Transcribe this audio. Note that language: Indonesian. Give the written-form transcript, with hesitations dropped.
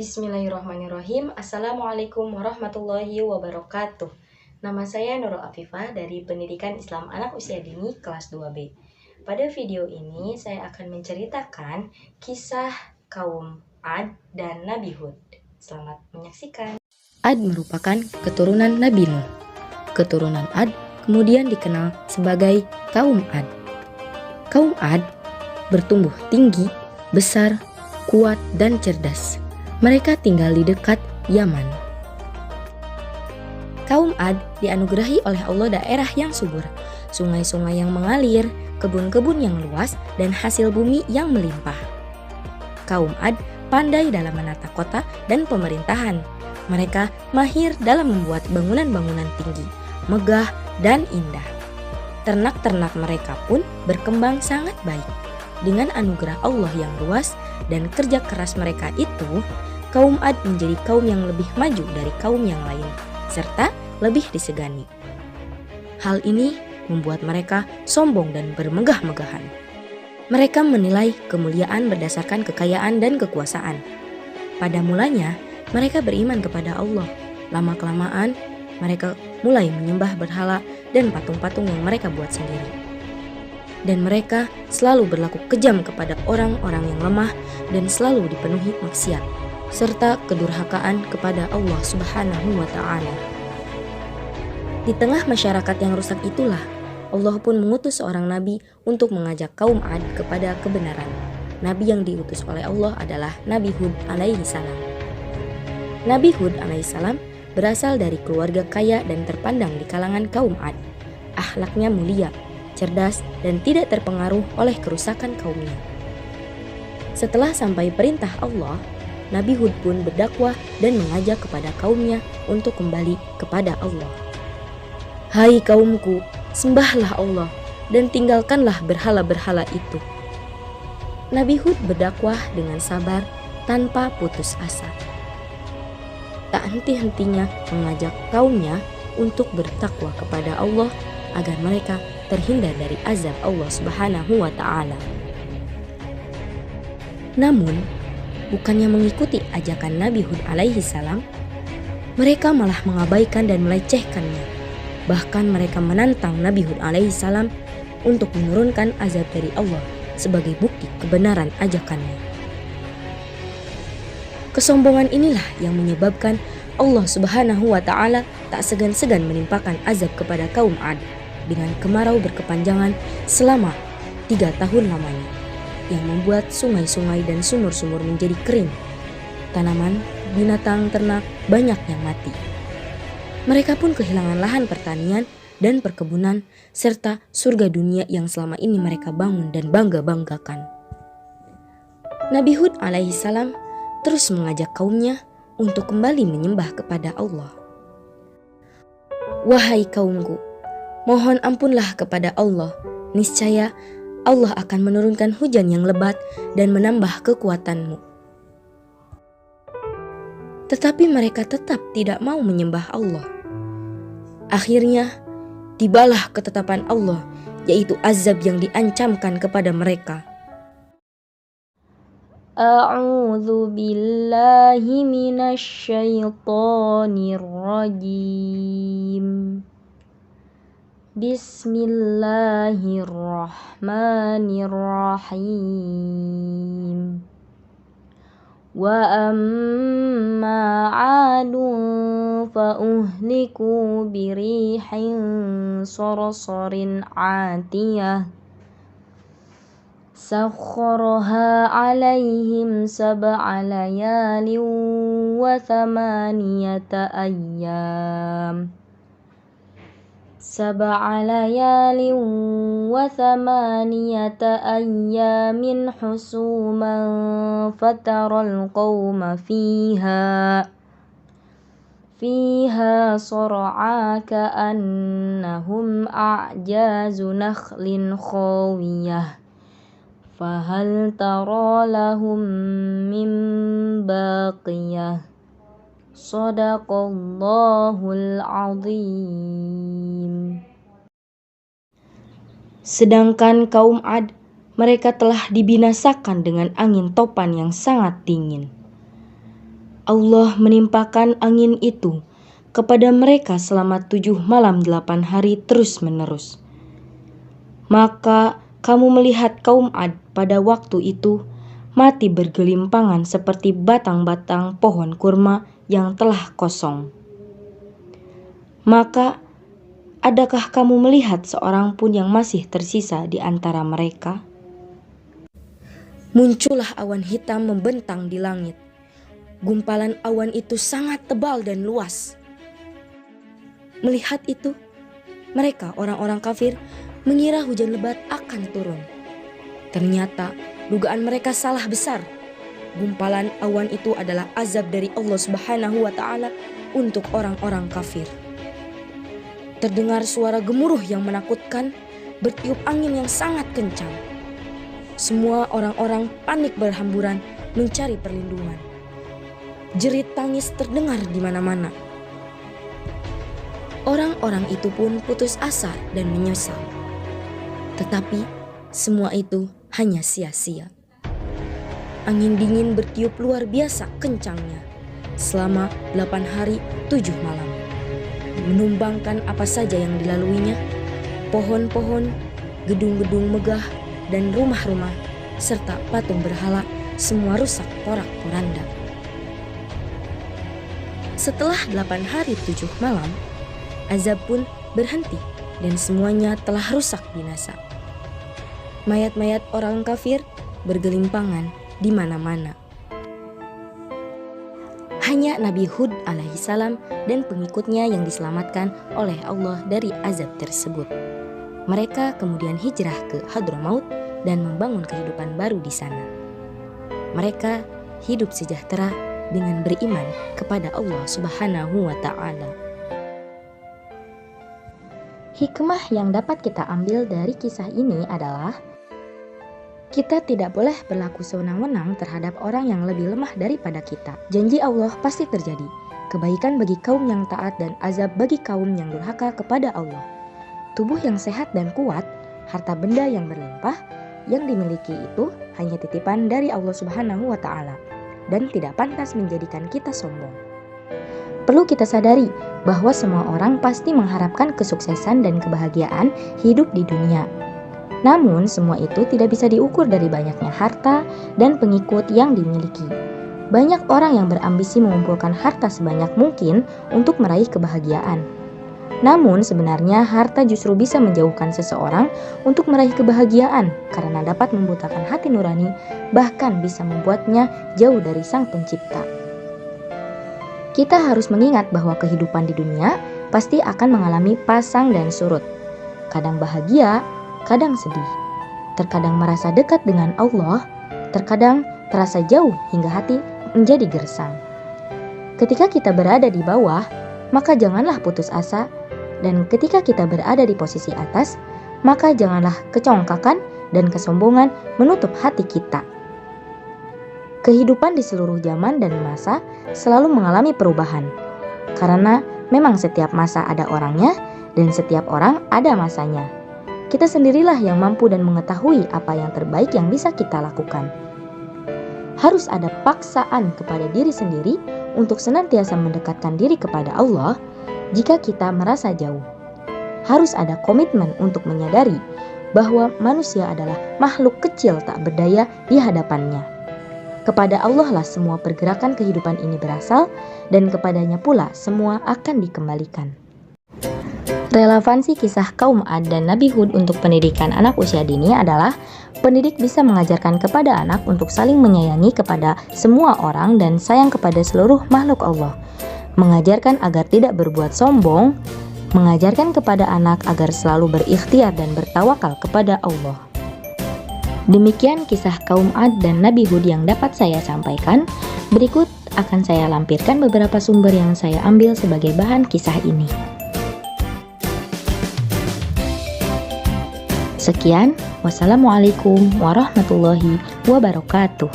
Bismillahirrahmanirrahim. Assalamualaikum warahmatullahi wabarakatuh. Nama saya Nurul Afifah dari Pendidikan Islam Anak Usia Dini kelas 2B. Pada video ini saya akan menceritakan kisah kaum Ad dan Nabi Hud. Selamat menyaksikan. Ad merupakan keturunan Nabi Nuh. Keturunan Ad kemudian dikenal sebagai kaum Ad. Kaum Ad bertumbuh tinggi, besar, kuat, dan cerdas. Mereka tinggal di dekat Yaman. Kaum Ad dianugerahi oleh Allah daerah yang subur, sungai-sungai yang mengalir, kebun-kebun yang luas, dan hasil bumi yang melimpah. Kaum Ad pandai dalam menata kota dan pemerintahan. Mereka mahir dalam membuat bangunan-bangunan tinggi, megah, dan indah. Ternak-ternak mereka pun berkembang sangat baik. Dengan anugerah Allah yang luas dan kerja keras mereka itu, kaum Ad menjadi kaum yang lebih maju dari kaum yang lain, serta lebih disegani. Hal ini membuat mereka sombong dan bermegah-megahan. Mereka menilai kemuliaan berdasarkan kekayaan dan kekuasaan. Pada mulanya, mereka beriman kepada Allah. Lama-kelamaan, mereka mulai menyembah berhala dan patung-patung yang mereka buat sendiri. Dan mereka selalu berlaku kejam kepada orang-orang yang lemah dan selalu dipenuhi maksiat, serta kedurhakaan kepada Allah Subhanahu wa Ta'ala. Di tengah masyarakat yang rusak itulah, Allah pun mengutus seorang nabi untuk mengajak kaum Ad kepada kebenaran. Nabi yang diutus oleh Allah adalah Nabi Hud alaihi salam. Nabi Hud alaihi salam berasal dari keluarga kaya dan terpandang di kalangan kaum Ad. Akhlaknya mulia, cerdas, dan tidak terpengaruh oleh kerusakan kaumnya. Setelah sampai perintah Allah, Nabi Hud pun berdakwah dan mengajak kepada kaumnya untuk kembali kepada Allah. Hai kaumku, sembahlah Allah dan tinggalkanlah berhala-berhala itu. Nabi Hud berdakwah dengan sabar tanpa putus asa. Tak henti-hentinya mengajak kaumnya untuk bertakwa kepada Allah agar mereka terhindar dari azab Allah Subhanahu wa Ta'ala. Namun, bukannya mengikuti ajakan Nabi Hud alaihi salam, mereka malah mengabaikan dan melecehkannya. Bahkan mereka menantang Nabi Hud alaihi salam untuk menurunkan azab dari Allah sebagai bukti kebenaran ajakannya. Kesombongan inilah yang menyebabkan Allah Subhanahu wa Ta'ala tak segan-segan menimpakan azab kepada kaum Ad dengan kemarau berkepanjangan selama 3 tahun lamanya, yang membuat sungai-sungai dan sumur-sumur menjadi kering. Tanaman, binatang, ternak banyak yang mati. Mereka pun kehilangan lahan pertanian dan perkebunan, serta surga dunia yang selama ini mereka bangun dan bangga-banggakan. Nabi Hud alaihi salam terus mengajak kaumnya untuk kembali menyembah kepada Allah. Wahai kaumku, mohon ampunlah kepada Allah. Niscaya Allah akan menurunkan hujan yang lebat dan menambah kekuatanmu. Tetapi mereka tetap tidak mau menyembah Allah. Akhirnya, tibalah ketetapan Allah, yaitu azab yang diancamkan kepada mereka. A'udzu billahi minasy syaithanir rajim. Bismillahirrahmanirrahim. Wa amma 'adun fa uhliku birihin sarsarin 'atiyah sakhkharaha 'alaihim sab'a layalin wa thamaniyata ayyam husuman fataral qawma fiha sar'a ka'annahum a'jazu nakhlin khawiyah fahal tara lahum min baqiyah. Shadaqallahul azim. Sedangkan kaum Ad, mereka telah dibinasakan dengan angin topan yang sangat dingin. Allah menimpakan angin itu kepada mereka selama 7 malam 8 hari terus-menerus. Maka kamu melihat kaum Ad pada waktu itu mati bergelimpangan seperti batang-batang pohon kurma yang telah kosong. Maka adakah kamu melihat seorang pun yang masih tersisa di antara mereka? Muncullah awan hitam membentang di langit. Gumpalan awan itu sangat tebal dan luas. Melihat itu, mereka orang-orang kafir mengira hujan lebat akan turun. Ternyata dugaan mereka salah besar. Gumpalan awan itu adalah azab dari Allah Subhanahu wa Ta'ala untuk orang-orang kafir. Terdengar suara gemuruh yang menakutkan, bertiup angin yang sangat kencang. Semua orang-orang panik berhamburan mencari perlindungan. Jerit tangis terdengar di mana-mana. Orang-orang itu pun putus asa dan menyesal. Tetapi semua itu hanya sia-sia. Angin dingin bertiup luar biasa kencangnya selama 8 hari 7 malam. Menumbangkan apa saja yang dilaluinya, pohon-pohon, gedung-gedung megah, dan rumah-rumah, serta patung berhala, semua rusak porak-poranda. Setelah 8 hari 7 malam, azab pun berhenti dan semuanya telah rusak binasa. Mayat-mayat orang kafir bergelimpangan di mana-mana. Hanya Nabi Hud alaihissalam dan pengikutnya yang diselamatkan oleh Allah dari azab tersebut. Mereka kemudian hijrah ke Hadramaut dan membangun kehidupan baru di sana. Mereka hidup sejahtera dengan beriman kepada Allah Subhanahu wa Ta'ala. Hikmah yang dapat kita ambil dari kisah ini adalah kita tidak boleh berlaku sewenang-wenang terhadap orang yang lebih lemah daripada kita. Janji Allah pasti terjadi. Kebaikan bagi kaum yang taat dan azab bagi kaum yang durhaka kepada Allah. Tubuh yang sehat dan kuat, harta benda yang berlimpah, yang dimiliki itu hanya titipan dari Allah Subhanahu wa Ta'ala dan tidak pantas menjadikan kita sombong. Perlu kita sadari bahwa semua orang pasti mengharapkan kesuksesan dan kebahagiaan hidup di dunia. Namun semua itu tidak bisa diukur dari banyaknya harta dan pengikut yang dimiliki. Banyak orang yang berambisi mengumpulkan harta sebanyak mungkin untuk meraih kebahagiaan. Namun sebenarnya harta justru bisa menjauhkan seseorang untuk meraih kebahagiaan karena dapat membutakan hati nurani, bahkan bisa membuatnya jauh dari Sang Pencipta. Kita harus mengingat bahwa kehidupan di dunia pasti akan mengalami pasang dan surut. Kadang bahagia, kadang sedih, terkadang merasa dekat dengan Allah, terkadang terasa jauh hingga hati menjadi gersang. Ketika kita berada di bawah, maka janganlah putus asa, dan ketika kita berada di posisi atas, maka janganlah kecongkakan dan kesombongan menutup hati kita. Kehidupan di seluruh zaman dan masa selalu mengalami perubahan, karena memang setiap masa ada orangnya dan setiap orang ada masanya. Kita sendirilah yang mampu dan mengetahui apa yang terbaik yang bisa kita lakukan. Harus ada paksaan kepada diri sendiri untuk senantiasa mendekatkan diri kepada Allah jika kita merasa jauh. Harus ada komitmen untuk menyadari bahwa manusia adalah makhluk kecil tak berdaya di hadapannya. Kepada Allah lah semua pergerakan kehidupan ini berasal dan kepadanya pula semua akan dikembalikan. Relevansi kisah kaum Ad dan Nabi Hud untuk pendidikan anak usia dini adalah pendidik bisa mengajarkan kepada anak untuk saling menyayangi kepada semua orang dan sayang kepada seluruh makhluk Allah, mengajarkan agar tidak berbuat sombong, mengajarkan kepada anak agar selalu berikhtiar dan bertawakal kepada Allah. Demikian kisah kaum Ad dan Nabi Hud yang dapat saya sampaikan. Berikut akan saya lampirkan beberapa sumber yang saya ambil sebagai bahan kisah ini. Sekian, wassalamualaikum warahmatullahi wabarakatuh.